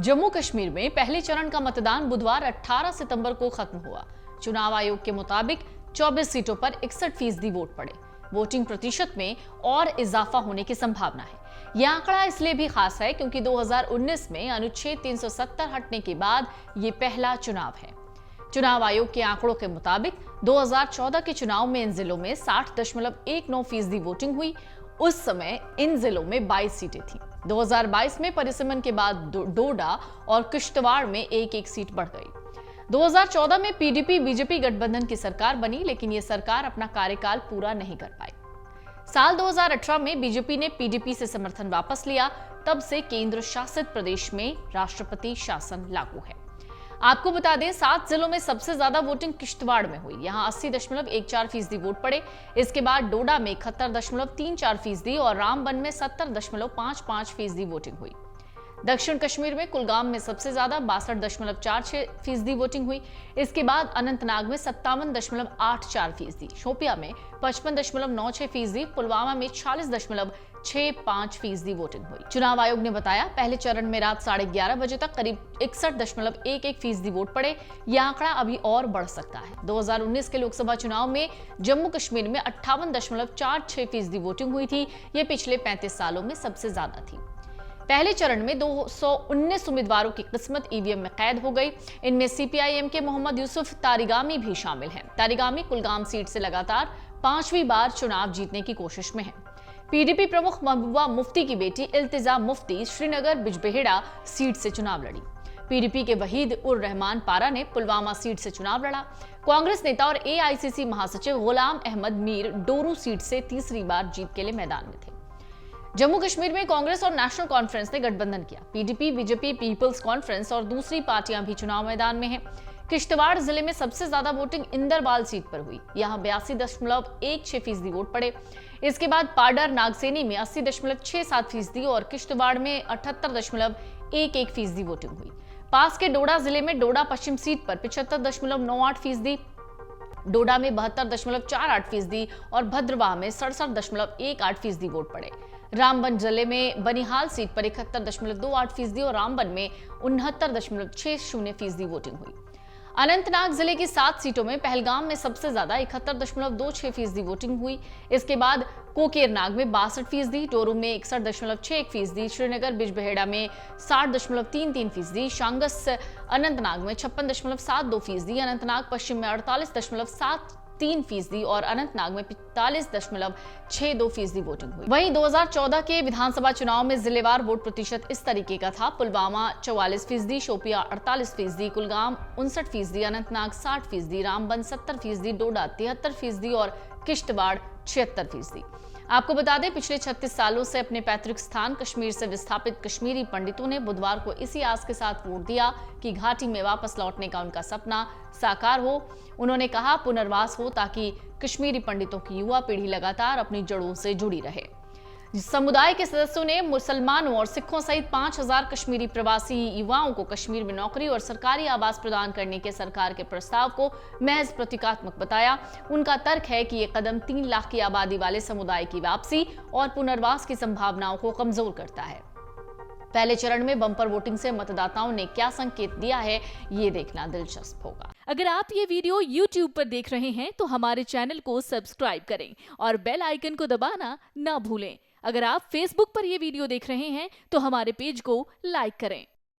जम्मू कश्मीर में पहले चरण का मतदान बुधवार 18 सितंबर को खत्म हुआ। चुनाव आयोग के मुताबिक 24 सीटों पर 61% वोट पड़े। वोटिंग प्रतिशत में और इजाफा होने की संभावना है। यह आंकड़ा इसलिए भी खास है क्योंकि 2019 में अनुच्छेद 370 हटने के बाद ये पहला चुनाव है। चुनाव आयोग के आंकड़ों के मुताबिक 2014 के चुनाव में इन जिलों में 60.19% वोटिंग हुई। उस समय इन जिलों में 22 सीटें थीं। 2022 में परिसीमन के बाद डोडा और किश्तवाड़ में एक सीट बढ़ गई। 2014 में पीडीपी बीजेपी गठबंधन की सरकार बनी, लेकिन ये सरकार अपना कार्यकाल पूरा नहीं कर पाई। साल 2018 में बीजेपी ने पीडीपी से समर्थन वापस लिया। तब से केंद्र शासित प्रदेश में राष्ट्रपति शासन लागू है। आपको बता दें, 7 जिलों में सबसे ज्यादा वोटिंग किश्तवाड़ में हुई। यहां 80.14% वोट पड़े। इसके बाद डोडा में 71.34% और रामबन में 70.55% वोटिंग हुई। दक्षिण कश्मीर में कुलगाम में सबसे ज्यादा 62.46% वोटिंग हुई। इसके बाद अनंतनाग में 57.84%, शोपिया में 55.96%, पुलवामा में 46.65% वोटिंग हुई। चुनाव आयोग ने बताया, पहले चरण में रात 11:30 बजे तक करीब 61.11% वोट पड़े। यह आंकड़ा अभी और बढ़ सकता है। 2019 के लोकसभा चुनाव में जम्मू कश्मीर में 58.46% वोटिंग हुई थी। यह पिछले 35 सालों में सबसे ज्यादा थी। पहले चरण में 219 उम्मीदवारों की किस्मत ईवीएम में कैद हो गई। इनमें सीपीआईएम के मोहम्मद यूसुफ तारिगामी भी शामिल हैं। तारिगामी कुलगाम सीट से लगातार 5वीं बार चुनाव जीतने की कोशिश में है। पीडीपी प्रमुख महबूबा मुफ्ती की बेटी इल्तिजा मुफ्ती श्रीनगर बिजबेहड़ा सीट से चुनाव लड़ी। पीडीपी के वहीद उर रहमान पारा ने पुलवामा सीट से चुनाव लड़ा। कांग्रेस नेता और एआईसीसी महासचिव गुलाम अहमद मीर डोरू सीट से तीसरी बार जीत के लिए मैदान में थे। जम्मू कश्मीर में कांग्रेस और नेशनल कॉन्फ्रेंस ने गठबंधन किया। पीडीपी बीजेपी पीपल्स कॉन्फ्रेंस और दूसरी पार्टियां भी चुनाव मैदान में हैं। किश्तवाड़ जिले में सबसे ज्यादा वोटिंग इंदरवाल सीट पर हुई। यहां 82.16% वोट पड़े। इसके बाद पाडर नागसेनी में 80.67% और किश्तवाड़ में 78.11% वोटिंग हुई। पास के डोडा जिले में डोडा पश्चिम सीट पर 75.98%, डोडा में 72.48% और भद्रवाह में 67.18% वोट पड़े। रामबन जिले में बनिहाल सीट पर 71.28% और रामबन में 69.60% वोटिंग हुई। अनंतनाग जिले की 7 सीटों में पहलगाम में सबसे ज्यादा 71.26% वोटिंग हुई। इसके बाद कोकेरनाग में 62%, टोरू में 61.61%, श्रीनगर बिजबेहड़ा में 60.33%, शांगस अनंतनाग में 56.72%, अनंतनाग पश्चिम में 48.73% और अनंतनाग में 45.62% वोटिंग हुई। वहीं 2014 के विधानसभा चुनाव में जिलेवार वोट प्रतिशत इस तरीके का था। पुलवामा 44%, शोपिया 48%, कुलगाम 59%, अनंतनाग 60%, रामबन 70%, डोडा 73% और किश्तवाड़ 76%। आपको बता दें, पिछले 36 सालों से अपने पैतृक स्थान कश्मीर से विस्थापित कश्मीरी पंडितों ने बुधवार को इसी आस के साथ वोट दिया कि घाटी में वापस लौटने का उनका सपना साकार हो। उन्होंने कहा, पुनर्वास हो ताकि कश्मीरी पंडितों की युवा पीढ़ी लगातार अपनी जड़ों से जुड़ी रहे। समुदाय के सदस्यों ने मुसलमानों और सिखों सहित 5000 कश्मीरी प्रवासी युवाओं को कश्मीर में नौकरी और सरकारी आवास प्रदान करने के सरकार के प्रस्ताव को महज प्रतीकात्मक बताया। उनका तर्क है कि ये कदम 3 लाख की आबादी वाले समुदाय की वापसी और पुनर्वास की संभावनाओं को कमजोर करता है। पहले चरण में बम्पर वोटिंग से मतदाताओं ने क्या संकेत दिया है, ये देखना दिलचस्प होगा। अगर आप ये वीडियो YouTube पर देख रहे हैं तो हमारे चैनल को सब्सक्राइब करें और बेल आइकन को दबाना ना भूलें। अगर आप Facebook पर ये वीडियो देख रहे हैं तो हमारे पेज को लाइक करें।